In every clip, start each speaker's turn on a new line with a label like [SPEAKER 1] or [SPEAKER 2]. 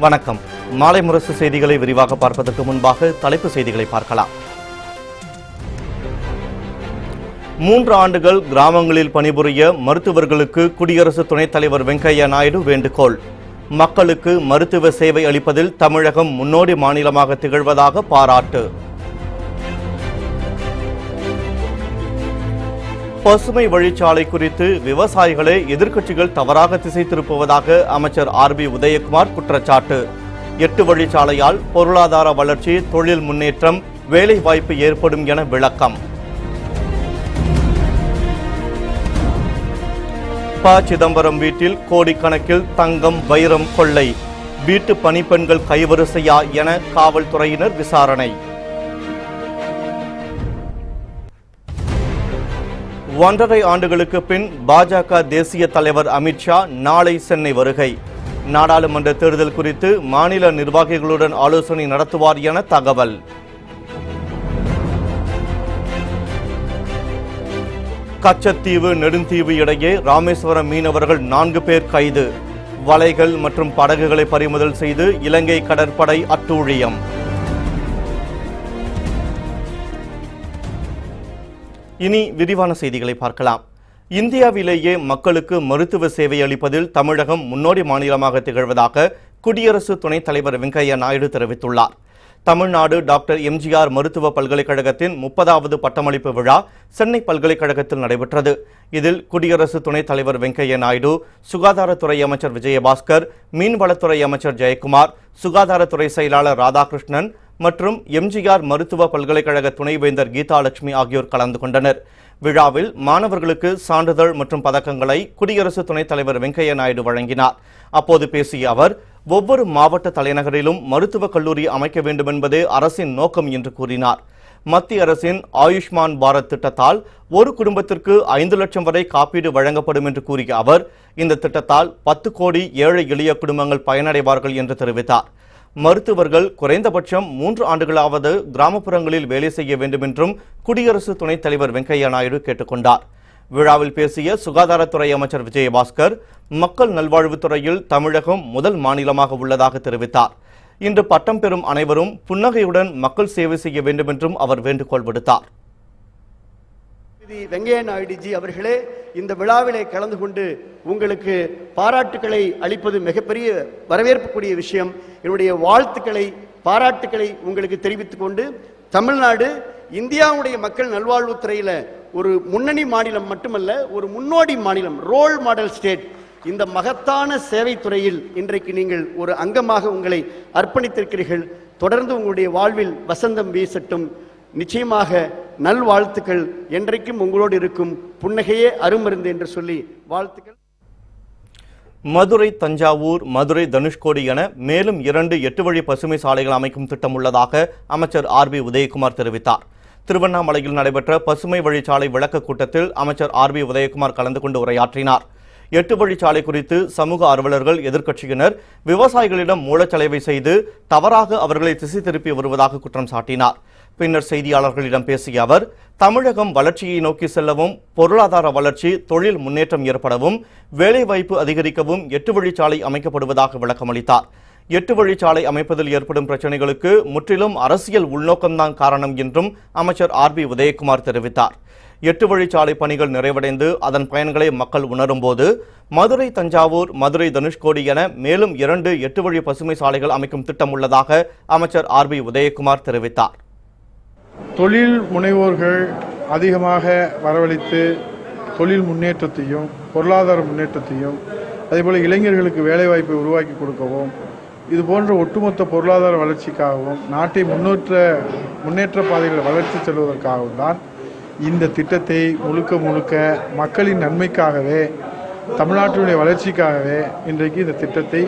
[SPEAKER 1] வணக்கம். மாலை முரசு செய்திகளை விரிவாக பார்ப்பதற்கு முன்பாக தலைப்புச் செய்திகளை பார்க்கலாம். 3 ஆண்டுகள் கிராமங்களில் பணிபுரிய மருத்துவர்களுக்கு குடியரசு துணைத் தலைவர் வெங்கையா நாயுடு வேண்டுகோள். மக்களுக்கு மருத்துவ சேவை அளிப்பதில் தமிழகம் முன்னோடி மாநிலமாக திகழ்வதாக பாராட்டு. பசுமை வழிச்சாலை குறித்து விவசாயிகளை எதிர்க்கட்சிகள் தவறாக திசை திருப்புவதாக அமைச்சர் ஆர்பி உதயகுமார் குற்றச்சாட்டு. 8 வழிச்சாலையால் பொருளாதார வளர்ச்சி, தொழில் முன்னேற்றம், வேலை வாய்ப்பு ஏற்படும் என விளக்கம். ப. சிதம்பரம் வீட்டில் கோடிக்கணக்கில் தங்கம், வைரம் கொள்ளை. வீட்டு பணிப்பெண்கள் கைவரிசையா என காவல்துறையினர் விசாரணை. 1.5 ஆண்டுகளுக்கு பின் பாஜக தேசிய தலைவர் அமித்ஷா நாளை சென்னை வருகை. நாடாளுமன்ற தேர்தல் குறித்து மாநில நிர்வாகிகளுடன் ஆலோசனை நடத்துவார் என தகவல். கச்சத்தீவு நெடுந்தீவு இடையே ராமேஸ்வரம் மீனவர்கள் 4 பேர் கைது. வலைகள் மற்றும் படகுகளை பறிமுதல் செய்து இலங்கை கடற்படை அட்டூழியம். இனி விரிவான செய்திகளை பார்க்கலாம். இந்தியாவிலேயே மக்களுக்கு மருத்துவ சேவை அளிப்பதில் தமிழகம் முன்னோடி மாநிலமாக திகழ்வதாக குடியரசு துணைத் தலைவர் வெங்கையா நாயுடு தெரிவித்துள்ளார். தமிழ்நாடு டாக்டர் எம்ஜிஆர் மருத்துவ பல்கலைக்கழகத்தின் 30வது பட்டமளிப்பு விழா சென்னை பல்கலைக்கழகத்தில் நடைபெற்றது. இதில் குடியரசு துணைத் தலைவர் வெங்கையா நாயுடு, சுகாதாரத்துறை அமைச்சர் விஜயபாஸ்கர், மீன்வளத்துறை அமைச்சர் ஜெயக்குமார், சுகாதாரத்துறை செயலாளர் ராதாகிருஷ்ணன் மற்றும் எம்ஜிஆர் மருத்துவ பல்கலைக்கழக துணைவேந்தர் கீதாலட்சுமி ஆகியோர் கலந்து கொண்டனர். விழாவில் மாணவர்களுக்கு சான்றிதழ் மற்றும் பதக்கங்களை குடியரசு துணைத் தலைவர் வெங்கையா நாயுடு வழங்கினார். அப்போது பேசிய அவர், ஒவ்வொரு மாவட்ட தலைநகரிலும் மருத்துவக் கல்லூரி அமைக்க வேண்டும் என்பதே அரசின் நோக்கம் என்று கூறினார். மத்திய அரசின் ஆயுஷ்மான் பாரத் திட்டத்தால் ஒரு குடும்பத்திற்கு 5 லட்சம் வரை காப்பீடு வழங்கப்படும் என்று கூறிய அவர், இந்த திட்டத்தால் 10 கோடி ஏழை எளிய குடும்பங்கள் பயனடைவார்கள் என்று தெரிவித்தார். மருத்துவர்கள் குறைந்தபட்சம் 3 ஆண்டுகளாவது கிராமப்புறங்களில் வேலை செய்ய வேண்டும் என்றும் குடியரசு துணைத் தலைவர் வெங்கையா நாயுடு கேட்டுக்கொண்டார். விழாவில் பேசிய சுகாதாரத்துறை அமைச்சர் விஜயபாஸ்கர், மக்கள் நல்வாழ்வுத்துறையில் தமிழகம் முதல் மாநிலமாக உள்ளதாக தெரிவித்தார். இன்று பட்டம் பெறும் அனைவரும் புன்னகையுடன் மக்கள் சேவை செய்ய வேண்டும் என்றும் அவர் வேண்டுகோள் விடுத்தார்.
[SPEAKER 2] வெங்கையா நாயுடுஜி அவர்களே, இந்த விழாவிலே கலந்து கொண்டு உங்களுக்கு பாராட்டுக்களை அளிப்பது மிகப்பெரிய வரவேற்புக்குரிய விஷயம். என்னுடைய வாழ்த்துக்களை, பாராட்டுக்களை உங்களுக்கு தெரிவித்துக் கொண்டு, தமிழ்நாடு இந்தியாவுடைய மக்கள் நல்வாழ்வுத்துறையில ஒரு முன்னணி மாநிலம் மட்டுமல்ல, ஒரு முன்னோடி மாநிலம், ரோல் மாடல் ஸ்டேட். இந்த மகத்தான சேவை துறையில் இன்றைக்கு நீங்கள் ஒரு அங்கமாக உங்களை அர்ப்பணித்திருக்கிறீர்கள். தொடர்ந்து உங்களுடைய வாழ்வில் வசந்தம் வீசட்டும். நிச்சயமாக நல்வாழ்த்துக்கள் என்றைக்கும் உங்களோடு இருக்கும். புன்னகையே அருமருந்து என்று சொல்லி வாழ்த்துக்கள்.
[SPEAKER 1] மதுரை, தஞ்சாவூர், மதுரை, தனுஷ்கோடி என மேலும் 2 8 வழி பசுமை சாலைகள் அமைக்கும் திட்டம் உள்ளதாக அமைச்சர் ஆர்பி உதயகுமார் தெரிவித்தார். திருவண்ணாமலையில் நடைபெற்ற பசுமை வழிச்சாலை விளக்க கூட்டத்தில் அமைச்சர் ஆர்பி உதயகுமார் கலந்து கொண்டு உரையாற்றினார். 8 வழிச்சாலை குறித்து சமூக ஆர்வலர்கள், எதிர்க்கட்சியினர் விவசாயிகளிடம் மூலச்சலவை செய்து தவறாக அவர்களை திசை திருப்பி வருவதாக குற்றம் சாட்டினார். பின்னர் செய்தியாளர்களிடம் பேசிய அவர், தமிழகம் வளர்ச்சியை நோக்கி செல்லவும், பொருளாதார வளர்ச்சி, தொழில் முன்னேற்றம் ஏற்படவும், வேலைவாய்ப்பு அதிகரிக்கவும் 8 வழிச்சாலை அமைக்கப்படுவதாக விளக்கமளித்தார். 8 வழிச்சாலை அமைப்பதில் ஏற்படும் பிரச்சனைகளுக்கு முற்றிலும் அரசியல் உள்நோக்கம்தான் காரணம் என்றும் அமைச்சர் ஆர்பி உதயகுமார் தெரிவித்தார். 8 வழிச்சாலை பணிகள் நிறைவடைந்து அதன் பயன்களை மக்கள் உணரும் போது மதுரை, தஞ்சாவூர், மதுரை, தனுஷ்கோடி என மேலும் 2 8 வழி பசுமை சாலைகள் அமைக்கும் திட்டம் உள்ளதாக அமைச்சர் ஆர்பி உதயகுமார் தெரிவித்தார்.
[SPEAKER 3] தொழில் முனைவோர்கள் அதிகமாக வரவழைத்து தொழில் முன்னேற்றத்தையும் பொருளாதார முன்னேற்றத்தையும் அதேபோல் இளைஞர்களுக்கு வேலைவாய்ப்பை உருவாக்கி கொடுக்கவும், இது போன்ற ஒட்டுமொத்த பொருளாதார வளர்ச்சிக்காகவும் நாட்டை முன்னேற்ற பாதைகளை வளர்ச்சி செல்வதற்காகவும் தான் இந்த திட்டத்தை முழுக்க மக்களின் நன்மைக்காகவே, தமிழ்நாட்டினுடைய வளர்ச்சிக்காகவே இன்றைக்கு இந்த திட்டத்தை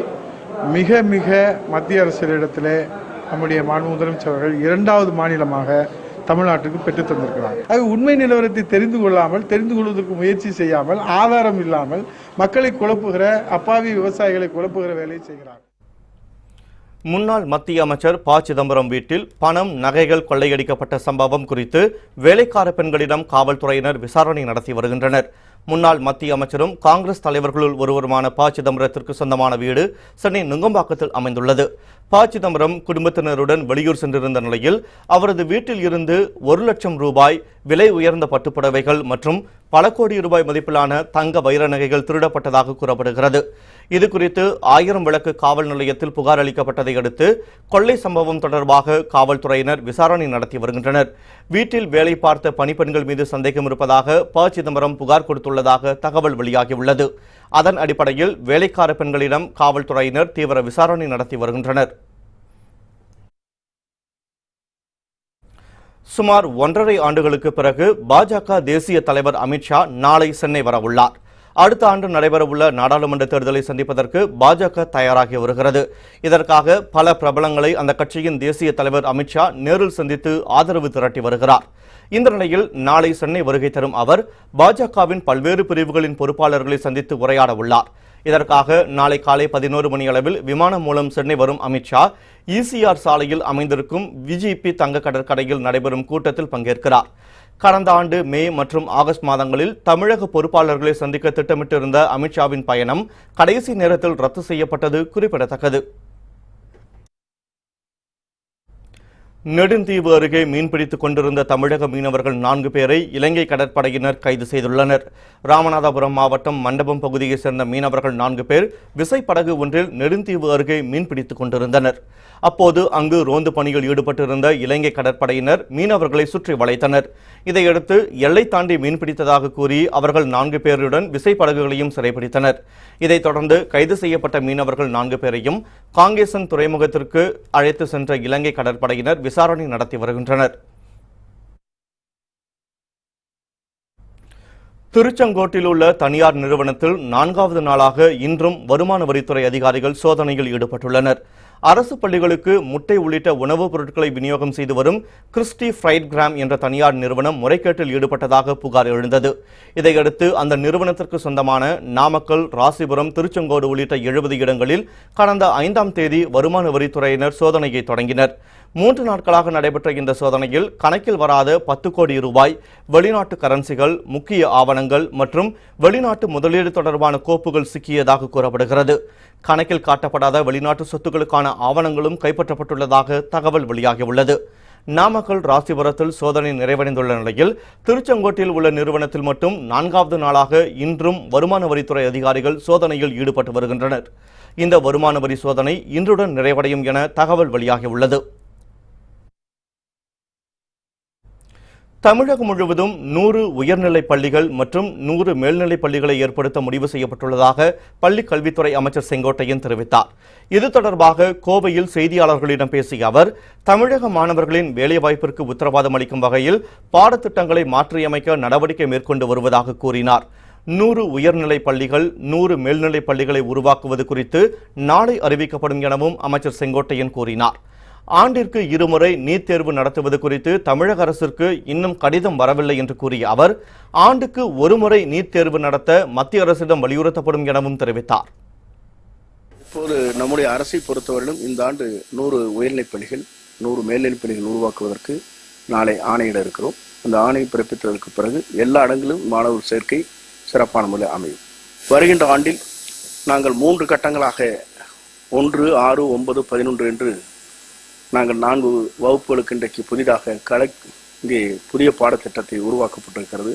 [SPEAKER 3] மிக மத்திய அரசிடத்திலே நம்முடைய மாண்பு முதலமைச்சர் அவர்கள் 2வது மாநிலமாக தமிழ்நாட்டுக்கு பெற்றுத் தந்திருக்கிறார். அது உண்மை நிலவரத்தை தெரிந்து கொள்வதற்கு முயற்சி செய்யாமல், ஆதாரம் இல்லாமல் மக்களை குழப்புகிற, அப்பாவி விவசாயிகளை குழப்புகிற வேலையை செய்கிறார்.
[SPEAKER 1] முன்னாள் மத்திய அமைச்சர் ப. சிதம்பரம் வீட்டில் பணம், நகைகள் கொள்ளையடிக்கப்பட்ட சம்பவம் குறித்து வேலைக்கார பெண்களிடம் காவல்துறையினர் விசாரணை நடத்தி வருகின்றனர். முன்னாள் மத்திய அமைச்சரும் காங்கிரஸ் தலைவர்களுள் ஒருவருமான ப சிதம்பரத்திற்கு சொந்தமான வீடு சென்னை நுங்கம்பாக்கத்தில் அமைந்துள்ளது. ப சிதம்பரம் குடும்பத்தினருடன் வெளியூர் சென்றிருந்த நிலையில் அவரது வீட்டில் இருந்து 1 லட்சம் ரூபாய் விலை உயர்ந்த பட்டுப்புடவைகள் மற்றும் பல கோடி ரூபாய் மதிப்பிலான தங்க வைர நகைகள் திருடப்பட்டதாக கூறப்படுகிறது. இதுகுறித்து 1000 விளக்கு காவல் நிலையத்தில் புகார் அளிக்கப்பட்டதை அடுத்து கொள்ளை சம்பவம் தொடர்பாக காவல்துறையினர் விசாரணை நடத்தி வருகின்றனர். வீட்டில் வேலை பார்த்த பணிப்பெண்கள் மீது சந்தேகம் இருப்பதாக ப சிதம்பரம் புகார் கொடுத்துள்ளதாக தகவல் வெளியாகியுள்ளது. அதன் அடிப்படையில் வேலைக்கார பெண்களிடம் காவல்துறையினர் தீவிர விசாரணை நடத்தி வருகின்றனர். சுமார் 1.5 ஆண்டுகளுக்கு பிறகு பாஜக தேசிய தலைவர் அமித்ஷா நாளை சென்னை வரவுள்ளார். அடுத்த ஆண்டு நடைபெறவுள்ள நாடாளுமன்ற தேர்தலை சந்திப்பதற்கு பாஜக தயாராகி வருகிறது. இதற்காக பல பிரபலங்களை அந்த கட்சியின் தேசிய தலைவர் அமித்ஷா நேரில் சந்தித்து ஆதரவு திரட்டி வருகிறார். இந்த நிலையில் நாளை சென்னை வருகை தரும் அவர் பாஜகவின் பல்வேறு பிரிவுகளின் பொறுப்பாளர்களை சந்தித்து உரையாட உள்ளார். இதற்காக நாளை காலை 11 மணி அளவில் விமானம் மூலம் சென்னை வரும் அமித்ஷா ECR சாலையில் அமைந்திருக்கும் விஜிபி தங்க கடற்கரையில் நடைபெறும் கூட்டத்தில் பங்கேற்கிறார். கடந்த ஆண்டு மே மற்றும் ஆகஸ்ட் மாதங்களில் தமிழக பொறுப்பாளர்களை சந்திக்க திட்டமிட்டிருந்த அமித்ஷாவின் பயணம் கடைசி நேரத்தில் ரத்து செய்யப்பட்டது குறிப்பிடத்தக்கது. நெடுந்தீவு அருகே மீன்பிடித்துக் கொண்டிருந்த தமிழக மீனவர்கள் 4 பேரை இலங்கை கடற்படையினர் கைது செய்துள்ளனர். ராமநாதபுரம் மாவட்டம் மண்டபம் பகுதியைச் சேர்ந்த மீனவர்கள் 4 பேர் விசைப்படகு ஒன்றில் நெடுந்தீவு அருகே மீன்பிடித்துக் கொண்டிருந்தனர். அப்போது அங்கு ரோந்து பணியில் ஈடுபட்டிருந்த இலங்கை கடற்படையினர் மீனவர்களை சுற்றி வளைத்தனர். இதையடுத்து எல்லை தாண்டி மீன்பிடித்ததாக கூறி அவர்கள் 4 பேருடன் விசைப்படகுகளையும் சிறைப்பிடித்தனர். இதைத் தொடர்ந்து கைது செய்யப்பட்ட மீனவர்கள் 4 பேரையும் காங்கேசன் துறைமுகத்திற்கு அழைத்து சென்ற இலங்கை கடற்படையினர் விசாரணை நடத்தி வருகின்றனர். திருச்செங்கோட்டில் உள்ள தனியார் நிறுவனத்தில் 4வது நாளாக இன்றும் வருமான வரித்துறை அதிகாரிகள் சோதனையில் ஈடுபட்டுள்ளனர். அரசு பள்ளிகளுக்கு முட்டை உள்ளிட்ட உணவுப் பொருட்களை விநியோகம் செய்து வரும் கிறிஸ்டி ஃப்ரைட் கிராம் என்ற தனியார் நிறுவனம் முறைகேட்டில் ஈடுபட்டதாக புகார் எழுந்தது. இதையடுத்து அந்த நிறுவனத்திற்கு சொந்தமான நாமக்கல், ராசிபுரம், திருச்செங்கோடு உள்ளிட்ட 70 இடங்களில் கடந்த 5ஆம் தேதி வருமான வரித்துறையினர் சோதனையை தொடங்கினர். 3 நாட்களாக நடைபெற்ற இந்த சோதனையில் கணக்கில் வராத 10 கோடி ரூபாய் வெளிநாட்டு கரன்சிகள், முக்கிய ஆவணங்கள் மற்றும் வெளிநாட்டு முதலீடு தொடர்பான கோப்புகள் சிக்கியதாக கூறப்படுகிறது. கணக்கில் காட்டப்படாத வெளிநாட்டு சொத்துக்களுக்கான ஆவணங்களும் கைப்பற்றப்பட்டுள்ளதாக தகவல் வெளியாகியுள்ளது. நாமக்கல், ராசிபுரத்தில் சோதனை நிறைவடைந்துள்ள நிலையில் திருச்செங்கோட்டில் உள்ள நிறுவனத்தில் மட்டும் 4வது நாளாக இன்றும் வருமான வரித்துறை அதிகாரிகள் சோதனையில் ஈடுபட்டு வருகின்றனர். இந்த வருமான வரி சோதனை இன்றுடன் நிறைவடையும் என தகவல் வெளியாகியுள்ளது. தமிழகம் முழுவதும் 100 உயர்நிலைப் பள்ளிகள் மற்றும் 100 மேல்நிலைப் பள்ளிகளை ஏற்படுத்த முடிவு செய்யப்பட்டுள்ளதாக பள்ளிக் கல்வித்துறை அமைச்சர் செங்கோட்டையன் தெரிவித்தார். இது தொடர்பாக கோவையில் செய்தியாளர்களிடம் பேசிய அவர், தமிழக மாணவர்களின் வேலைவாய்ப்பிற்கு உத்தரவாதம் அளிக்கும் வகையில் பாடத்திட்டங்களை மாற்றியமைக்க நடவடிக்கை மேற்கொண்டு வருவதாக கூறினார். 100 உயர்நிலைப் பள்ளிகள், 100 மேல்நிலைப் பள்ளிகளை உருவாக்குவது குறித்து நாளை அறிவிக்கப்படும் எனவும் அமைச்சர் செங்கோட்டையன் கூறினார். ஆண்டிற்கு 2 முறை நீட் தேர்வு நடத்துவது குறித்து தமிழக அரசிற்கு இன்னும் கடிதம் வரவில்லை என்று கூறிய அவர், ஆண்டுக்கு 1 முறை நீட் தேர்வு நடத்த மத்திய அரசிடம் வலியுறுத்தப்படும் எனவும் தெரிவித்தார்.
[SPEAKER 4] இப்போது நம்முடைய அரசை பொறுத்தவரையிலும் இந்த ஆண்டு 100 உயர்நிலைப் பள்ளிகள், 100 மேல்நிலைப் பள்ளிகள் உருவாக்குவதற்கு நாளை ஆணையிட இருக்கிறோம். அந்த ஆணை பிறப்பித்ததற்கு பிறகு எல்லா இடங்களிலும் மாணவர் சேர்க்கை சிறப்பான முறையில் அமையும். வருகின்ற ஆண்டில் நாங்கள் 3 கட்டங்களாக 1, 6, 9, 11 என்று நாங்கள் 4 வகுப்புகளுக்கு இன்றைக்கு புதிதாக இங்கே புதிய பாடத்திட்டத்தை உருவாக்கப்பட்டிருக்கிறது.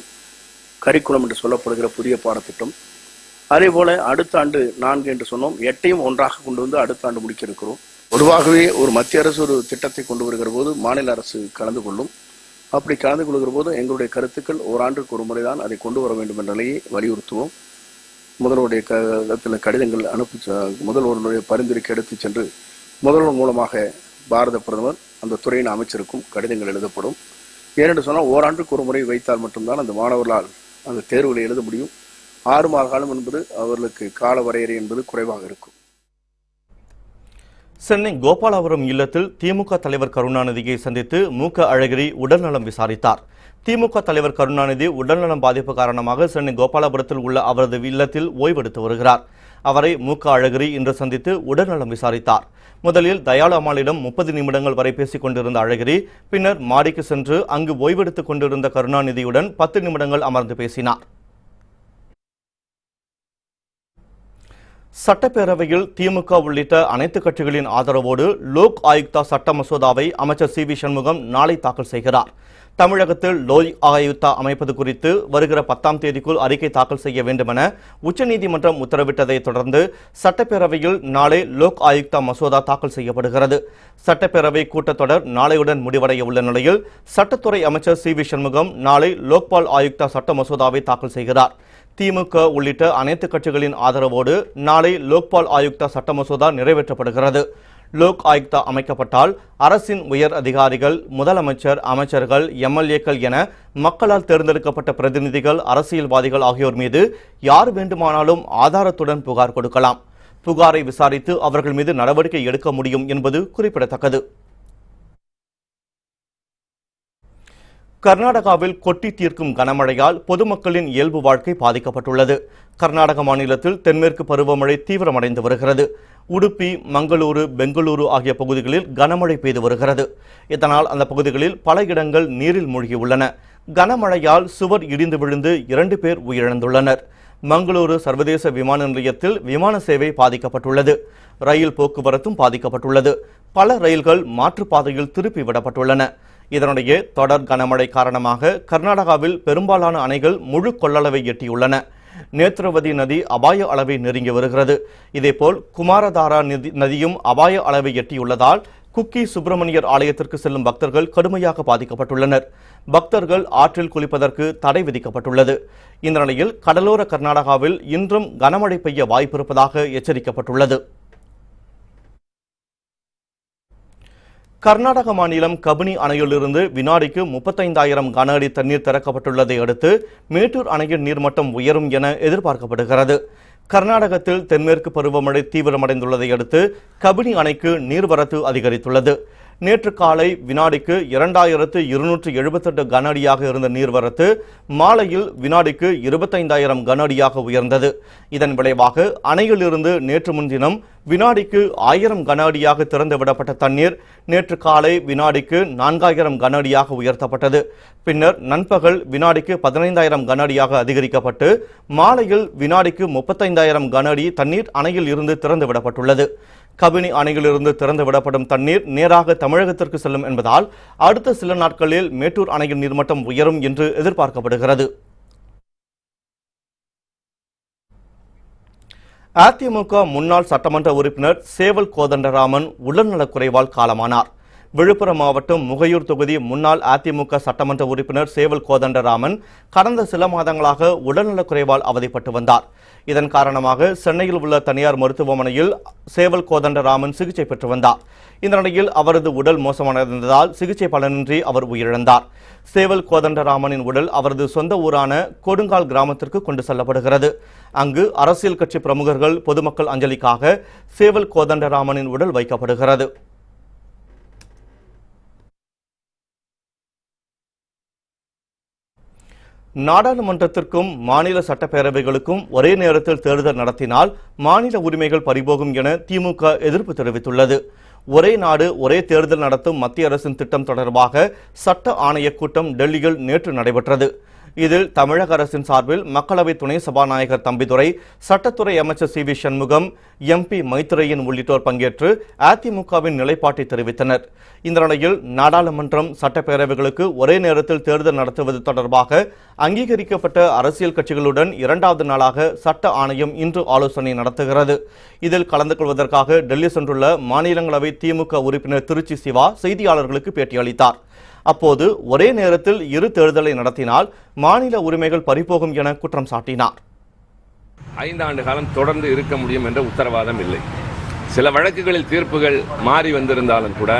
[SPEAKER 4] கரிக்குலம் என்று சொல்லப்படுகிற புதிய பாடத்திட்டம். அதே போல அடுத்த ஆண்டு 4 என்று சொன்னோம். 8ஐயும் ஒன்றாக கொண்டு வந்து அடுத்த ஆண்டு முடிக்க இருக்கிறோம். பொதுவாகவே ஒரு மத்திய அரசு ஒரு திட்டத்தை கொண்டு வருகிற போது மாநில அரசு கலந்து கொள்ளும். அப்படி கலந்து கொள்கிற போது எங்களுடைய கருத்துக்கள் ஓராண்டுக்கு ஒரு முறைதான் அதை கொண்டு வர வேண்டும் என்ற நிலையை வலியுறுத்துவோம். முதல்வருடைய கடிதங்கள் முதல்வருடைய பரிந்துரைக்கு எடுத்து சென்று முதல்வர் மூலமாக பாரத பிரதமர் அந்த துறையின் அமைச்சருக்கும் கடிதங்கள் எழுதப்படும். ஏனென்று சொன்னால் ஓராண்டுக்கு ஒரு முறை வைத்தால் மட்டும்தான் அந்த மாணவர்களால் அந்த தேர்வுகளை எழுத முடியும். 6 மாத காலம் என்பது அவர்களுக்கு கால வரையறை என்பது குறைவாக இருக்கும்.
[SPEAKER 1] சென்னை கோபாலபுரம் இல்லத்தில் திமுக தலைவர் கருணாநிதியை சந்தித்து மு.க. அழகிரி உடல்நலம் விசாரித்தார். திமுக தலைவர் கருணாநிதி உடல்நலம் பாதிப்பு காரணமாக சென்னை கோபாலபுரத்தில் உள்ள அவரது இல்லத்தில் ஓய்வெடுத்து வருகிறார். அவரை மு.க. அழகிரி இன்று சந்தித்து உடல்நலம் விசாரித்தார். முதலில் தயாளு அம்மாளிடம் 30 நிமிடங்கள் வரை பேசிக் கொண்டிருந்த அழகிரி பின்னர் மாடிக்கு சென்று அங்கு ஓய்வெடுத்துக் கொண்டிருந்த கருணாநிதியுடன் 10 நிமிடங்கள் அமர்ந்து பேசினார். சட்டப்பேரவையில் திமுக உள்ளிட்ட அனைத்து கட்சிகளின் ஆதரவோடு லோக் ஆயுக்தா சட்ட மசோதாவை அமைச்சர் சி வி சண்முகம் நாளை தாக்கல் செய்கிறார். தமிழகத்தில் லோக் ஆயுக்தா அமைப்பது குறித்து வருகிற 10ஆம் தேதிக்குள் அறிக்கை தாக்கல் செய்ய வேண்டும் என உச்சநீதிமன்றம் உத்தரவிட்டதை தொடர்ந்து சட்டப்பேரவையில் நாளை லோக் ஆயுக்தா மசோதா தாக்கல் செய்யப்படுகிறது. சட்டப்பேரவை கூட்டத்தொடர் நாளையுடன் முடிவடைய உள்ள நிலையில் சட்டத்துறை அமைச்சர் சி வி சண்முகம் நாளை லோக்பால் ஆயுக்தா சட்ட மசோதாவை தாக்கல் செய்கிறார். திமுக உள்ளிட்ட அனைத்து கட்சிகளின் ஆதரவோடு நாளை லோக்பால் ஆயுக்தா சட்ட மசோதா நிறைவேற்றப்படுகிறது. லோக் ஆயுக்தா அமைக்கப்பட்டால் அரசின் உயர் அதிகாரிகள், முதலமைச்சர், அமைச்சர்கள், எம்எல்ஏக்கள் என மக்களால் தேர்ந்தெடுக்கப்பட்ட பிரதிநிதிகள், அரசியல்வாதிகள் ஆகியோர் மீது யார் வேண்டுமானாலும் ஆதாரத்துடன் புகார் கொடுக்கலாம். புகாரை விசாரித்து அவர்கள் மீது நடவடிக்கை எடுக்க முடியும் என்பது குறிப்பிடத்தக்கது. கர்நாடகாவில் கொட்டி தீர்க்கும் கனமழையால் பொதுமக்களின் இயல்பு வாழ்க்கை பாதிக்கப்பட்டுள்ளது. கர்நாடக மாநிலத்தில் தென்மேற்கு பருவமழை தீவிரமடைந்து வருகிறது. உடுப்பி, மங்களூரு, பெங்களூரு ஆகிய பகுதிகளில் கனமழை பெய்து வருகிறது. இதனால் அந்த பகுதிகளில் பல இடங்கள் நீரில் மூழ்கியுள்ளன. கனமழையால் சுவர் இடிந்து விழுந்து 2 பேர் உயிரிழந்துள்ளனர். மங்களூரு சர்வதேச விமான நிலையத்தில் விமான சேவை பாதிக்கப்பட்டுள்ளது. ரயில் போக்குவரத்தும் பாதிக்கப்பட்டுள்ளது. பல ரயில்கள் மாற்றுப்பாதையில் திருப்பி விடப்பட்டுள்ளன. இதனிடையே தொடர் கனமழை காரணமாக கர்நாடகாவில் பெரும்பாலான அணைகள் முழு கொள்ளளவை எட்டியுள்ளன. நேத்ரவதி நதி அபாய அளவை நெருங்கி வருகிறது. இதேபோல் குமாரதாரா நதியும் அபாய அளவை எட்டியுள்ளதால் குக்கி சுப்பிரமணியர் ஆலயத்திற்கு செல்லும் பக்தர்கள் கடுமையாக பாதிக்கப்பட்டுள்ளனர். பக்தர்கள் ஆற்றில் குளிப்பதற்கு தடை விதிக்கப்பட்டுள்ளது. இந்த நிலையில் கடலோர கர்நாடகாவில் இன்றும் கனமழை பெய்ய வாய்ப்பிருப்பதாக எச்சரிக்கப்பட்டுள்ளது. கர்நாடக மாநிலம் கபினி அணையிலிருந்து வினாடிக்கு 35,000 கன அடி தண்ணீர் திறக்கப்பட்டுள்ளதை அடுத்து மேட்டூர் அணையின் நீர்மட்டம் உயரும் என எதிர்பார்க்கப்படுகிறது. கர்நாடகத்தில் தென்மேற்கு பருவமழை தீவிரமடைந்துள்ளதை அடுத்து கபினி அணைக்கு நீர்வரத்து அதிகரித்துள்ளது. நேற்று காலை வினாடிக்கு 2278 கன அடியாக இருந்த நீர்வரத்து மாலையில் வினாடிக்கு 25,000 கன அடியாக உயர்ந்தது. இதன் விளைவாக அணையிலிருந்து நேற்று முன்தினம் வினாடிக்கு 1000 கன அடியாக திறந்துவிடப்பட்ட தண்ணீர் நேற்று காலை வினாடிக்கு 4000 கன அடியாக உயர்த்தப்பட்டது. பின்னர் நண்பகல் வினாடிக்கு 15,000 கன அடியாக அதிகரிக்கப்பட்டு மாலையில் வினாடிக்கு 35,000 கன அடி தண்ணீர் அணையில் இருந்து திறந்துவிடப்பட்டுள்ளது. கபினி அணையிலிருந்து திறந்து விடப்படும் தண்ணீர் நேராக தமிழகத்திற்கு செல்லும் என்பதால் அடுத்த சில நாட்களில் மேட்டூர் அணையின் நீர்மட்டம் உயரும் என்று எதிர்பார்க்கப்படுகிறது. அதிமுக முன்னாள் சட்டமன்ற உறுப்பினர் சேவல் கோதண்டராமன் உடல்நலக்குறைவால் காலமானார். விழுப்புரம் மாவட்டம் முகையூர் தொகுதி முன்னாள் அதிமுக சட்டமன்ற உறுப்பினர் சேவல் கோதண்டராமன் கடந்த சில மாதங்களாக உடல்நலக்குறைவால் அவதிப்பட்டு வந்தார். இதன் காரணமாக சென்னையில் உள்ள தனியார் மருத்துவமனையில் சேவல் கோதண்டராமன் சிகிச்சை பெற்று வந்தார். இந்த நிலையில் அவரது உடல் மோசமடைந்ததால் சிகிச்சை பலனின்றி அவர் உயிரிழந்தார். சேவல் கோதண்டராமனின் உடல் அவரது சொந்த ஊரான கொடுங்கால் கிராமத்திற்கு கொண்டு செல்லப்படுகிறது. அங்கு அரசியல் கட்சி பிரமுகர்கள், பொதுமக்கள் அஞ்சலிக்காக சேவல் கோதண்டராமனின் உடல் வைக்கப்படுகிறது. நாடாளுமன்றத்திற்கும் மாநில சட்டப்பேரவைகளுக்கும் ஒரே நேரத்தில் தேர்தல் நடத்தினால் மாநில உரிமைகள் பறிபோகும் என திமுக எதிர்ப்பு தெரிவித்துள்ளது. ஒரே நாடு ஒரே தேர்தல் நடத்தும் மத்திய அரசின் திட்டம் தொடர்பாக சட்ட ஆணைய கூட்டம் டெல்லியில் நேற்று நடைபெற்றது. இதில் தமிழக அரசின் சார்பில் மக்களவை துணை சபாநாயகர் தம்பிதுரை, சட்டத்துறை அமைச்சர் C V Shanmugam, MP Maitreyan உள்ளிட்டோர் பங்கேற்று அதிமுகவின் நிலைப்பாட்டை தெரிவித்தனர். இந்த நிலையில் நாடாளுமன்றம், சட்டப்பேரவைகளுக்கு ஒரே நேரத்தில் தேர்தல் நடத்துவது தொடர்பாக அங்கீகரிக்கப்பட்ட அரசியல் கட்சிகளுடன் 2வது நாளாக சட்ட ஆணையம் இன்று ஆலோசனை நடத்துகிறது. இதில் கலந்து கொள்வதற்காக டெல்லி சென்றுள்ள மாநிலங்களவை திமுக உறுப்பினர் திருச்சி சிவா செய்தியாளர்களுக்கு பேட்டியளித்தார். அப்போது ஒரே நேரத்தில் இரு தேர்தலை நடத்தினால் மாநில உரிமைகள் பறிபோகும் என குற்றம் சாட்டினார்.
[SPEAKER 5] 5 ஆண்டு காலம் தொடர்ந்து இருக்க முடியும் என்ற உத்தரவாதம் இல்லை. சில வழக்குகளில் தீர்ப்புகள் மாறி வந்திருந்தாலும் கூட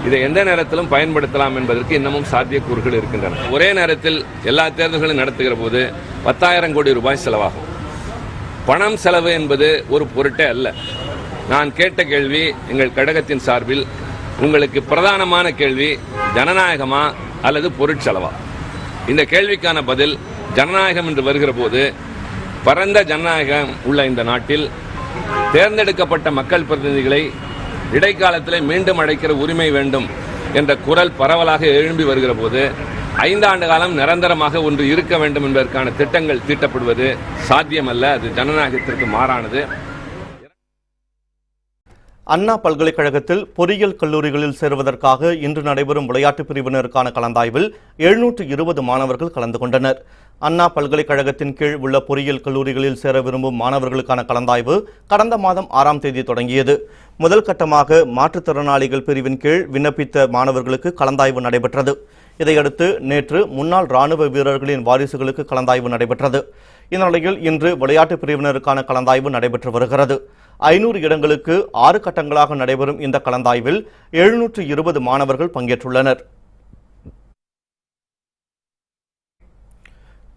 [SPEAKER 5] இதை எந்த நேரத்திலும் பயன்படுத்தலாம் என்பதற்கு இன்னமும் சாத்தியக்கூறுகள் இருக்கின்றன. ஒரே நேரத்தில் எல்லா தேர்தல்களும் நடத்துகிற போது 10,000 கோடி ரூபாய் செலவாகும். பணம் செலவு என்பது ஒரு பொருட்டே அல்ல. நான் கேட்ட கேள்வி எங்கள் கழகத்தின் சார்பில் உங்களுக்கு பிரதானமான கேள்வி ஜனநாயகமா அல்லது பொருட்செலவா? இந்த கேள்விக்கான பதில் ஜனநாயகம் என்று வருகிற போது பரந்த ஜனநாயகம் உள்ள இந்த நாட்டில் தேர்ந்தெடுக்கப்பட்ட மக்கள் பிரதிநிதிகளை இடைக்காலத்தில் மீண்டும் அழைக்கிற உரிமை வேண்டும் என்ற குரல் பரவலாக எழும்பி வருகிற போது 5 ஆண்டு காலம் நிரந்தரமாக ஒன்று இருக்க வேண்டும் என்பதற்கான திட்டங்கள் தீட்டப்படுவது சாத்தியமல்ல. அது ஜனநாயகத்திற்கு மாறானது.
[SPEAKER 1] அண்ணா பல்கலைக்கழகத்தில் பொறியியல் கல்லூரிகளில் சேருவதற்காக இன்று நடைபெறும் விளையாட்டு பிரிவினருக்கான கலந்தாய்வில் 720 மாணவர்கள் கலந்து கொண்டனர். அண்ணா பல்கலைக்கழகத்தின் கீழ் உள்ள பொறியியல் கல்லூரிகளில் சேர விரும்பும் மாணவர்களுக்கான கலந்தாய்வு கடந்த மாதம் 6ஆம் தேதி தொடங்கியது. முதல் கட்டமாக மாற்றுத்திறனாளிகள் பிரிவின் கீழ் விண்ணப்பித்த மாணவர்களுக்கு கலந்தாய்வு நடைபெற்றது. இதையடுத்து நேற்று முன்னாள் ராணுவ வீரர்களின் வாரிசுகளுக்கு கலந்தாய்வு நடைபெற்றது. இந்நிலையில் இன்று விளையாட்டு பிரிவினருக்கான கலந்தாய்வு நடைபெற்று வருகிறது. 500 இடங்களுக்கு 6 கட்டங்களாக நடைபெறும் இந்த கலந்தாய்வில் 720 மாணவர்கள் பங்கேற்றுள்ளனர்.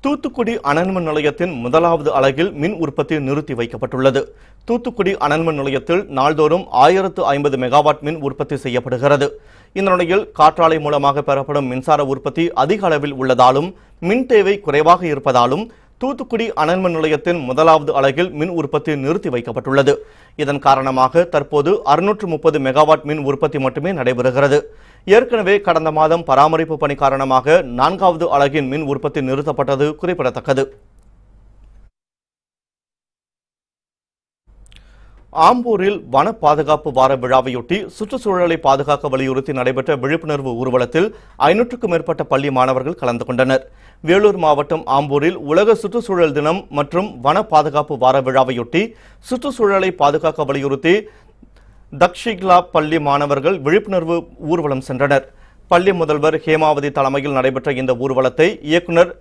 [SPEAKER 1] தூத்துக்குடி அனல்மின் நிலையத்தின் முதலாவது அலகில் மின் உற்பத்தி நிறுத்தி வைக்கப்பட்டுள்ளது. தூத்துக்குடி அனல்மின் நிலையத்தில் நாள்தோறும் 1050 மெகாவாட் மின் உற்பத்தி செய்யப்படுகிறது. இந்நிலையில் காற்றாலை மூலமாக பெறப்படும் மின்சார உற்பத்தி அதிக அளவில் உள்ளதாலும் மின் தேவை குறைவாக இருப்பதாலும் தூத்துக்குடி அனல்மின் நிலையத்தின் முதலாவது அலகில் மின் உற்பத்தி நிறுத்தி வைக்கப்பட்டுள்ளது. இதன் காரணமாக தற்போது 630 மெகாவாட் மின் உற்பத்தி மட்டுமே நடைபெறுகிறது. ஏற்கனவே கடந்த மாதம் பராமரிப்பு பணி காரணமாக 4வது அலகின் மின் உற்பத்தி நிறுத்தப்பட்டது குறிப்பிடத்தக்கது. ஆம்பூரில் வன பாதுகாப்பு வார விழாவையொட்டி சுற்றுச்சூழலை பாதுகாக்க வலியுறுத்தி நடைபெற்ற விழிப்புணர்வு ஊர்வலத்தில் 500க்கும் மேற்பட்ட பள்ளி மாணவர்கள் கலந்து கொண்டனர். வேலூர் மாவட்டம் ஆம்பூரில் உலக சுற்றுச்சூழல் தினம் மற்றும் வன பாதுகாப்பு வார விழாவையொட்டி சுற்றுச்சூழலை பாதுகாக்க வலியுறுத்தி தக்ஷிக்லா பள்ளி மாணவர்கள் விழிப்புணர்வு ஊர்வலம் சென்றனர். பள்ளி முதல்வர் ஹேமாவதி தலைமையில் நடைபெற்ற இந்த ஊர்வலத்தை இயக்குநர்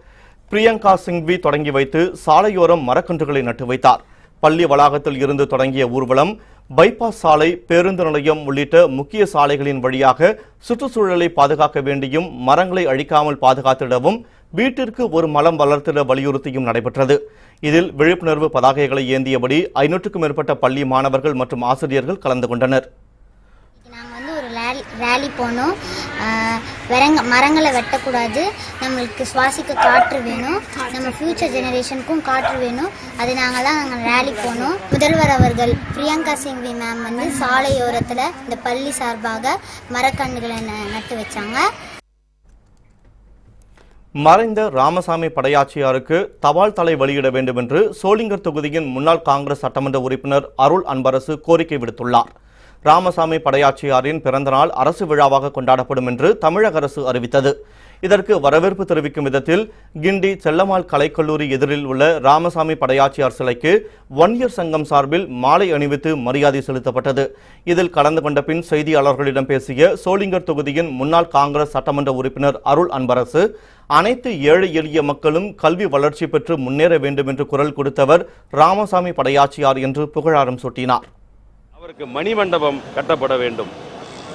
[SPEAKER 1] பிரியங்கா சிங்வி தொடங்கி வைத்து சாலையோரம் மரக்கன்றுகளை நட்டு வைத்தார். பள்ளி வளாகத்தில் இருந்து தொடங்கிய ஊர்வலம் பைபாஸ் சாலை, பேருந்து நிலையம் உள்ளிட்ட முக்கிய சாலைகளின் வழியாக சுற்றுச்சூழலை பாதுகாக்க வேண்டியும் மரங்களை அழிக்காமல் பாதுகாத்திடவும் வீட்டிற்கு ஒரு மரம் வளர்த்திட வலியுறுத்தியும் நடைபெற்றது. இதில் விழிப்புணர்வு பதாகைகளை ஏந்தியபடி 500க்கும் மேற்பட்ட பள்ளி மாணவர்கள் மற்றும் ஆசிரியர்கள் கலந்து கொண்டனர்.
[SPEAKER 6] ரேலி போனோம். மரங்களை வெட்டக்கூடாது, நம்மளுக்கு சுவாசிக்க காற்று வேணும், நம்ம ஃபியூச்சர் ஜெனரேஷனுக்கும் காற்று வேணும். அது நாங்கள் ரேலி போனோம். முதல்வர் அவர்கள் பிரியங்கா சிங்வி மேம் சாலையோரத்தில் இந்த பள்ளி சார்பாக மரக்கன்றுகளை நட்டு வச்சாங்க.
[SPEAKER 1] மறைந்த ராமசாமி படையாச்சியாருக்கு தபால் தலை வெளியிட வேண்டும் என்று சோளிங்கர் தொகுதியின் முன்னாள் காங்கிரஸ் சட்டமன்ற உறுப்பினர் அருள் அன்பரசு கோரிக்கை விடுத்துள்ளார். ராமசாமி படையாச்சியாரின் பிறந்தநாள் அரசு விழாவாக கொண்டாடப்படும் என்று தமிழக அரசு அறிவித்தது. இதற்கு வரவேற்பு தெரிவிக்கும் விதத்தில் கிண்டி செல்லம்மாள் கலைக்கல்லூரி எதிரில் உள்ள ராமசாமி படையாச்சியார் சிலைக்கு வன்னியர் சங்கம் சார்பில் மாலை அணிவித்து மரியாதை செலுத்தப்பட்டது. இதில் கலந்து கொண்ட பின் செய்தியாளர்களிடம் பேசிய சோளிங்கர் தொகுதியின் முன்னாள் காங்கிரஸ் சட்டமன்ற உறுப்பினர் அருள் அன்பரசு, அனைத்து ஏழை எளிய மக்களும் கல்வி வளர்ச்சி பெற்று முன்னேற வேண்டும் என்று குரல் கொடுத்தவர் ராமசாமி படையாச்சியார் என்று புகழாரம் சூட்டினார்.
[SPEAKER 7] அவருக்கு மணிமண்டபம் கட்டப்பட வேண்டும்.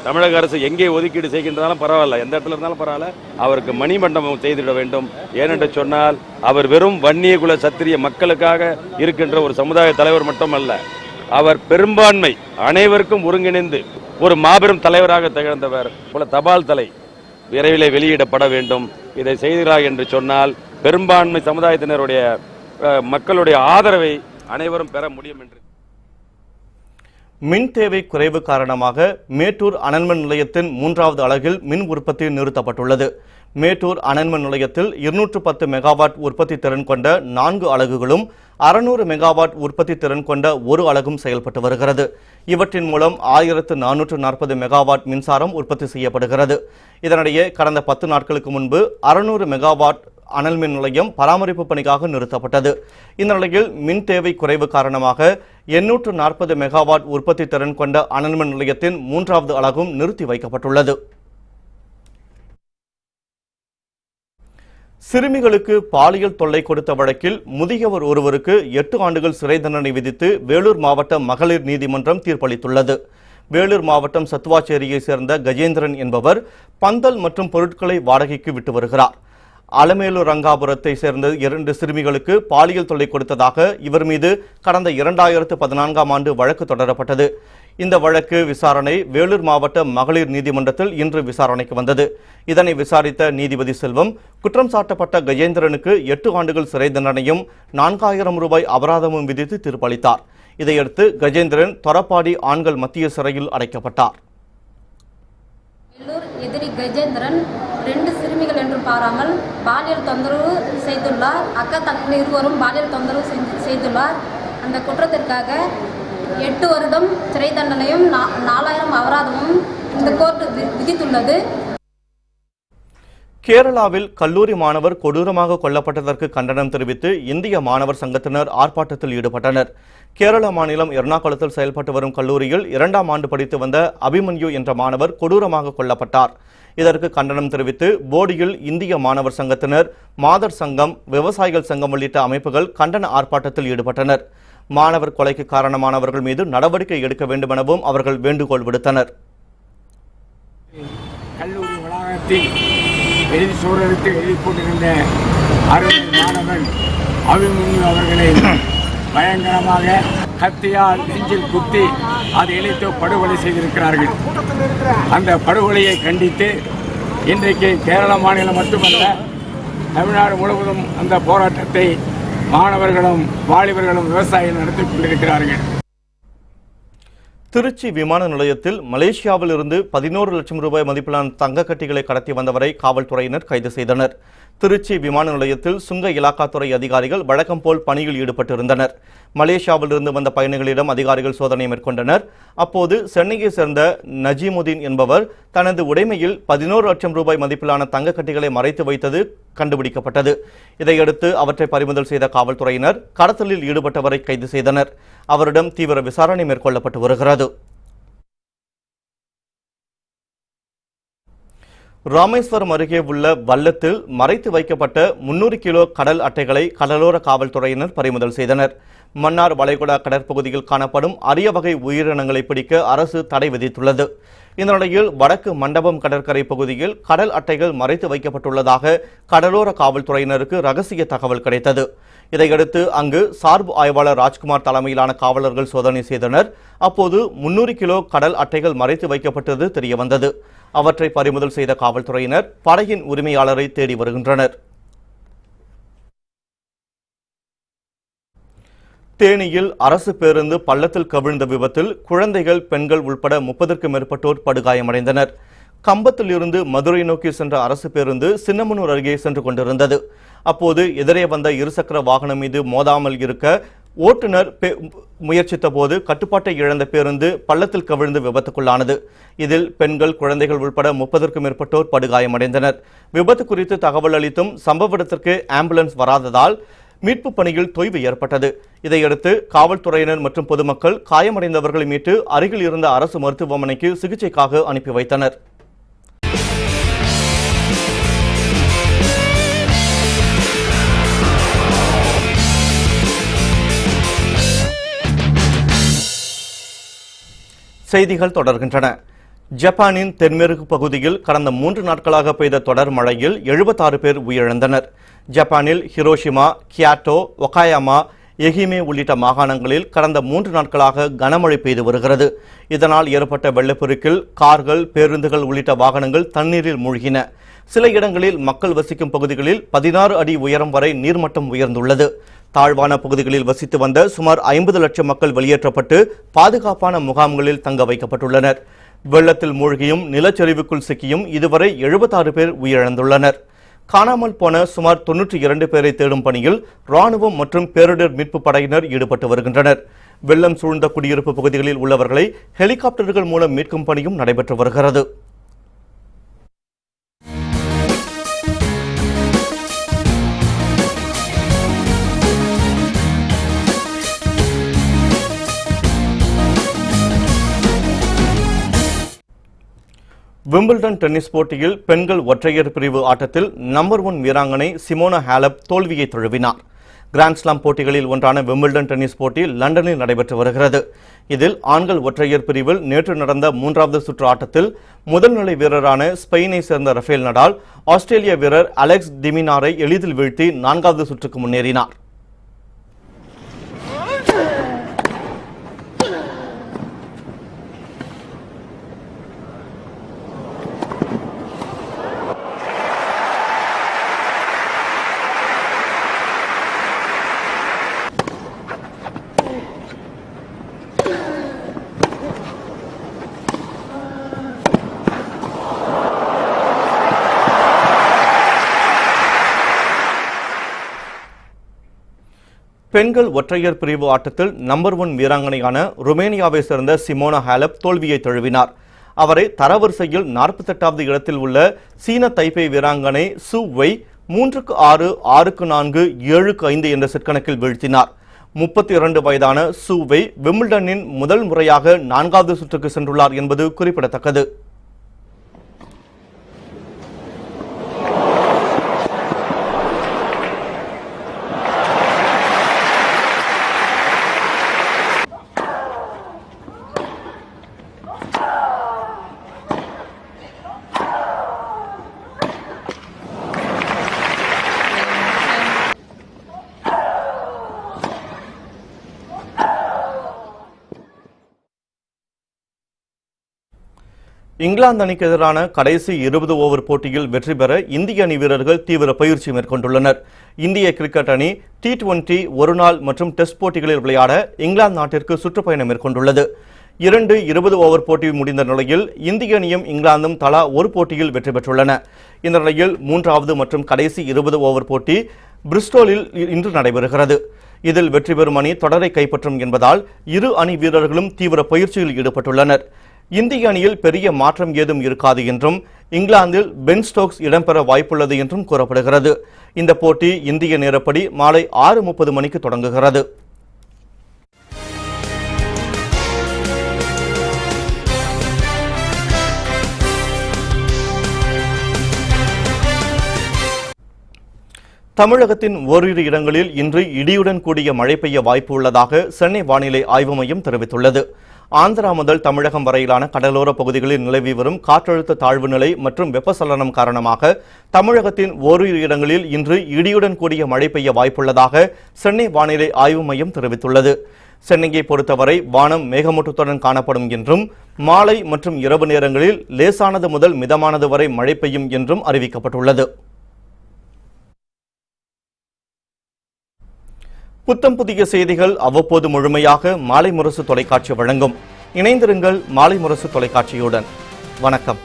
[SPEAKER 7] தமிழக அரசு எங்கே ஒதுக்கீடு செய்கின்றதாலும் பரவாயில்ல, எந்த இடத்துல இருந்தாலும் பரவாயில்ல, அவருக்கு மணிமண்டபம் செய்திட வேண்டும். ஏனென்று சொன்னால் அவர் வெறும் வன்னிய குல சத்திரிய மக்களுக்காக இருக்கின்ற ஒரு சமுதாய தலைவர் மட்டுமல்ல, அவர் பெரும்பான்மை அனைவருக்கும் ஒருங்கிணைந்து ஒரு மாபெரும் தலைவராக திகழ்ந்தவர். போல தபால் தலை விரைவில் வெளியிடப்பட வேண்டும். இதை செய்கிறார் என்று சொன்னால் பெரும்பான்மை சமுதாயத்தினருடைய மக்களுடைய ஆதரவை அனைவரும் பெற முடியும் என்று.
[SPEAKER 1] மின் தேவை குறைவு காரணமாக மேட்டூர் அனல்மின் நிலையத்தின் 3வது அலகில் மின் உற்பத்தி நிறுத்தப்பட்டுள்ளது. மேட்டூர் அனல்மின் நிலையத்தில் 210 மெகாவாட் உற்பத்தி திறன் கொண்ட 4 அலகுகளும் 600 மெகாவாட் உற்பத்தி திறன் கொண்ட 1 அலகும் செயல்பட்டு வருகிறது. இவற்றின் மூலம் 1440 மெகாவாட் மின்சாரம் உற்பத்தி செய்யப்படுகிறது. இதனிடையே கடந்த 10 நாட்களுக்கு முன்பு 600 மெகாவாட் அனல் மின் நிலையம் பராமரிப்பு பணிக்காக நிறுத்தப்பட்டது. இந்த நிலையில் மின் தேவை குறைவு காரணமாக 840 மெகாவாட் உற்பத்தி திறன் கொண்ட அனல் மின் நிலையத்தின் 3வது அலகும் நிறுத்தி வைக்கப்பட்டுள்ளது. சிறுமிகளுக்கு பாலியல் தொல்லை கொடுத்த வழக்கில் முதியவர் ஒருவருக்கு 8 ஆண்டுகள் சிறை தண்டனை விதித்து வேலூர் மாவட்ட மகளிர் நீதிமன்றம் தீர்ப்பளித்துள்ளது. வேலூர் மாவட்டம் சத்துவாச்சேரியை சேர்ந்த கஜேந்திரன் என்பவர் பந்தல் மற்றும் பொருட்களை வாடகைக்கு விட்டு வருகிறார். அலமேலூர் ரங்காபுரத்தை சேர்ந்த 2 சிறுமிகளுக்கு பாலியல் தொல்லை கொடுத்ததாக இவர் மீது கடந்த 2014ஆம் ஆண்டு வழக்கு தொடரப்பட்டது. இந்த வழக்கு விசாரணை வேலூர் மாவட்ட மகளிர் நீதிமன்றத்தில் இன்று விசாரணைக்கு வந்தது. இதனை விசாரித்த நீதிபதி செல்வம் குற்றம் சாட்டப்பட்ட கஜேந்திரனுக்கு 8 ஆண்டுகள் சிறை தண்டனையும் 4000 ரூபாய் அபராதமும் விதித்து தீர்ப்பளித்தார். இதையடுத்து கஜேந்திரன் தொரப்பாடி ஆண்கள் மத்திய சிறையில் அடைக்கப்பட்டார்.
[SPEAKER 8] எதிரி கஜேந்திரன் 2 சிறுமிகள் என்று பாராமல் பாலியல் தொந்தரவு செய்துள்ளார். அக்கா தங்கை இருவரும் பாலியல் தொந்தரவு செய்துள்ளார். அந்த குற்றத்திற்காக 8 வருடம் சிறை தண்டனையும் 4000 அபராதமும் இந்த கோர்ட் விதித்துள்ளது.
[SPEAKER 1] கேரளாவில் கல்லூரி மாணவர் கொடூரமாக கொல்லப்பட்டதற்கு கண்டனம் தெரிவித்து இந்திய மாணவர் சங்கத்தினர் ஆர்ப்பாட்டத்தில் ஈடுபட்டனர். கேரள மாநிலம் எர்ணாகுளத்தில் செயல்பட்டு வரும் கல்லூரியில் 2ஆம் ஆண்டு படித்து வந்த அபிமன்யு என்ற மாணவர் கொடூரமாக கொல்லப்பட்டார். இதற்கு கண்டனம் தெரிவித்து போடியில் இந்திய மாணவர் சங்கத்தினர், மாதர் சங்கம், விவசாயிகள் சங்கம் உள்ளிட்ட அமைப்புகள் கண்டன ஆர்ப்பாட்டத்தில் ஈடுபட்டனர். மாணவர் கொலைக்கு காரணமானவர்கள் மீது நடவடிக்கை எடுக்க வேண்டும் எனவும் அவர்கள் வேண்டுகோள் விடுத்தனர்.
[SPEAKER 9] கல்லூரி வளாகத்தில் எழுதி சூழலுக்கு எழுதி கொண்டிருந்த அருமை மாணவன் அபிமன்யு அவர்களை பயங்கரமாக கத்தியால் நெஞ்சில் குத்தி அதை இணைத்து படுகொலை செய்திருக்கிறார்கள். அந்த படுகொலையை கண்டித்து இன்றைக்கு கேரள மாநிலம் மட்டுமல்ல தமிழ்நாடு முழுவதும் அந்த போராட்டத்தை மாணவர்களும் வாலிபர்களும் விவசாயிகள் நடத்தி கொண்டிருக்கிறார்கள்.
[SPEAKER 1] திருச்சி விமான நிலையத்தில் மலேசியாவில் இருந்து 11 லட்சம் ரூபாய் மதிப்பிலான தங்க கட்டிகளை கடத்தி வந்தவரை காவல்துறையினர் கைது செய்தனர். திருச்சி விமான நிலையத்தில் சுங்க இலாக்காத்துறை அதிகாரிகள் வழக்கம் போல் பணியில் ஈடுபட்டிருந்தனர். மலேசியாவில் இருந்து வந்த பயணிகளிடம் அதிகாரிகள் சோதனை மேற்கொண்டனர். அப்போது சென்னையை சேர்ந்த நஜீமுதீன் என்பவர் தனது உடைமையில் 11 லட்சம் ரூபாய் மதிப்பிலான தங்க கட்டிகளை மறைத்து வைத்தது கண்டுபிடிக்கப்பட்டது. இதையடுத்து அவற்றை பறிமுதல் செய்த காவல்துறையினர் கடத்தலில் ஈடுபட்டவரை கைது செய்தனர். அவரிடம் தீவிர விசாரணை மேற்கொள்ளப்பட்டு வருகிறது. ராமேஸ்வரம் அருகே உள்ள வல்லத்தில் மறைத்து வைக்கப்பட்ட 300 கிலோ கடல் அட்டைகளை கடலோர காவல்துறையினர் பறிமுதல் செய்தனர். மன்னார் வளைகுடா கடற்பகுதியில் காணப்படும் அரிய வகை உயிரினங்களை பிடிக்க அரசு தடை விதித்துள்ளது. இந்த நிலையில் வடக்கு மண்டபம் கடற்கரை பகுதியில் கடல் அட்டைகள் மறைத்து வைக்கப்பட்டுள்ளதாக கடலோர காவல்துறையினருக்கு ரகசிய தகவல் கிடைத்தது. இதையடுத்து அங்கு சார்பு ஆய்வாளர் ராஜ்குமார் தலைமையிலான காவலர்கள் சோதனை செய்தனர். அப்போது 300 கிலோ கடல் அட்டைகள் மறைத்து வைக்கப்பட்டது தெரியவந்தது. அவற்றை பறிமுதல் செய்த காவல்துறையினர் படகின் உரிமையாளரை தேடி வருகின்றனர். தேனியில் அரசு பேருந்து பள்ளத்தில் கவிழ்ந்த விபத்தில் குழந்தைகள், பெண்கள் உட்பட 30க்கும் மேற்பட்டோர் படுகாயமடைந்தனர். கம்பத்தில் இருந்து மதுரை நோக்கி சென்ற அரசு பேருந்து சின்னமனூர் அருகே சென்று கொண்டிருந்தது. அப்போது எதிரே வந்த இருசக்கர வாகனம் மீது மோதாமல் இருக்க ஓட்டுநர் முயற்சித்த போது கட்டுப்பாட்டை இழந்த பேருந்து பள்ளத்தில் கவிழ்ந்து விபத்துக்குள்ளானது. இதில் பெண்கள், குழந்தைகள் உட்பட 30க்கும் மேற்பட்டோர் படுகாயமடைந்தனர். விபத்து குறித்து தகவல் அளித்தும் சம்பவ இடத்திற்கு ஆம்புலன்ஸ் வராததால் மீட்பு பணியில் தொய்வு ஏற்பட்டது. இதையடுத்து காவல்துறையினர் மற்றும் பொதுமக்கள் காயமடைந்தவர்களை மீட்டு அருகில் இருந்த அரசு மருத்துவமனைக்கு சிகிச்சைக்காக அனுப்பி வைத்தனர். செய்திகள் தொடர்கின்றன. ஜப்பானின் தென்மேற்கு பகுதியில் கடந்த 3 நாட்களாக பெய்த தொடர் மழையில் 76 பேர் உயிரிழந்தனர். ஜப்பானில் ஹிரோஷிமா, கியாட்டோ, ஒகாயாமா, எஹிமே உள்ளிட்ட மாகாணங்களில் கடந்த 3 நாட்களாக கனமழை பெய்து வருகிறது. இதனால் ஏற்பட்ட வெள்ளப்பெருக்கில் கார்கள், பேருந்துகள் உள்ளிட்ட வாகனங்கள் தண்ணீரில் மூழ்கின. சில இடங்களில் மக்கள் வசிக்கும் பகுதிகளில் 16 அடி உயரம் வரை நீர்மட்டம் உயர்ந்துள்ளது. தாழ்வான பகுதிகளில் வசித்து வந்த சுமார் 50 லட்சம் மக்கள் வெளியேற்றப்பட்டு பாதுகாப்பான முகாம்களில் தங்க வைக்கப்பட்டுள்ளனர். வெள்ளத்தில் மூழ்கியும் நிலச்சரிவுக்குள் சிக்கியும் இதுவரை 76 பேர் உயிரிழந்துள்ளனர். காணாமல் போன சுமார் 92 பேரை தேடும் பணியில் ராணுவம் மற்றும் பேரிடர் மீட்பு படையினர் ஈடுபட்டு வருகின்றனர். வெள்ளம் சூழ்ந்த குடியிருப்பு பகுதிகளில் உள்ளவர்களை ஹெலிகாப்டர்கள் மூலம் மீட்கும் பணியும் நடைபெற்று வருகிறது. விம்பிள்டன் டென்னிஸ் போட்டியில் பெண்கள் ஒற்றையர் பிரிவு ஆட்டத்தில் நம்பர் 1 வீராங்கனை சிமோனா ஹாலப் தோல்வியை தழுவினார். கிராண்ட்ஸ்லாம் போட்டிகளில் ஒன்றான விம்பிள்டன் டென்னிஸ் போட்டி லண்டனில் நடைபெற்று வருகிறது. இதில் ஆண்கள் ஒற்றையர் பிரிவில் நேற்று நடந்த 3வது சுற்று ஆட்டத்தில் முதல்நிலை வீரரான ஸ்பெயினை சேர்ந்த ரஃபேல் நடால் ஆஸ்திரேலிய வீரர் அலெக்ஸ் டிமினாரை எளிதில் வீழ்த்தி 4வது சுற்றுக்கு முன்னேறினார். பெண்கள் ஒற்றையர் பிரிவு ஆட்டத்தில் நம்பர் 1 வீராங்கனையான ருமேனியாவை சேர்ந்த சிமோனா ஹாலப் தோல்வியை தழுவினார். அவரை தரவரிசையில் 48வது இடத்தில் உள்ள சீன தைப்பே வீராங்கனை சு வெய் 3-6, 6-4, 7-5 என்ற செட் கணக்கில் வீழ்த்தினார். 32 வயதான சு வெய் விம்பிள்டனின் முதல் முறையாக 4வது சுற்றுக்கு சென்றுள்ளார் என்பது குறிப்பிடத்தக்கது. இங்கிலாந்து அணிக்கு எதிரான கடைசி 20 ஓவர் போட்டியில் வெற்றி பெற இந்திய அணி வீரர்கள் தீவிர பயிற்சி மேற்கொண்டுள்ளனர். இந்திய கிரிக்கெட் அணி T20 ஒருநாள் மற்றும் டெஸ்ட் போட்டிகளில் விளையாட இங்கிலாந்து நாட்டிற்கு சுற்றுப்பயணம் மேற்கொண்டுள்ளது. 2 20 ஓவர் போட்டி முடிந்த நிலையில் இந்திய அணியும் இங்கிலாந்தும் தலா ஒரு போட்டியில் வெற்றி பெற்றுள்ளன. இந்த நிலையில் 3வது மற்றும் கடைசி 20 ஓவர் போட்டி பிரிஸ்டோலில் இன்று நடைபெறுகிறது. இதில் வெற்றி பெறும் அணி தொடரை கைப்பற்றும் என்பதால் இரு அணி வீரர்களும் தீவிர பயிற்சியில் ஈடுபட்டுள்ளனர். இந்திய அணியில் பெரிய மாற்றம் ஏதும் இருக்காது என்றும் இங்கிலாந்தில் பென் ஸ்டோக்ஸ் இடம்பெற வாய்ப்புள்ளது என்றும் கூறப்படுகிறது. இந்த போட்டி இந்திய நேரப்படி மாலை 6:30 மணிக்கு தொடங்குகிறது. தமிழகத்தின் ஓரிரு இடங்களில் இன்று இடியுடன் கூடிய மழை பெய்ய வாய்ப்பு உள்ளதாக சென்னை வானிலை ஆய்வு மையம் தெரிவித்துள்ளது. ஆந்திரா முதல் தமிழகம் வரையிலான கடலோர பகுதிகளில் நிலவி வரும் காற்றழுத்த தாழ்வு நிலை மற்றும் வெப்பசலனம் காரணமாக தமிழகத்தின் ஓரிரு இடங்களில் இன்று இடியுடன் கூடிய மழை பெய்ய வாய்ப்புள்ளதாக சென்னை வானிலை ஆய்வு மையம் தெரிவித்துள்ளது. சென்னையை பொறுத்தவரை வானம் மேகமூட்டத்துடன் காணப்படும் என்றும் மாலை மற்றும் இரவு நேரங்களில் லேசானது முதல் மிதமானது வரை மழை பெய்யும் என்றும் அறிவிக்கப்பட்டுள்ளது. புத்தம் புதிய செய்திகள் அவ்வப்போது முழுமையாக மாலை முரசு தொலைக்காட்சி வழங்கும். இணைந்திருங்கள் மாலை முரசு தொலைக்காட்சியுடன். வணக்கம்.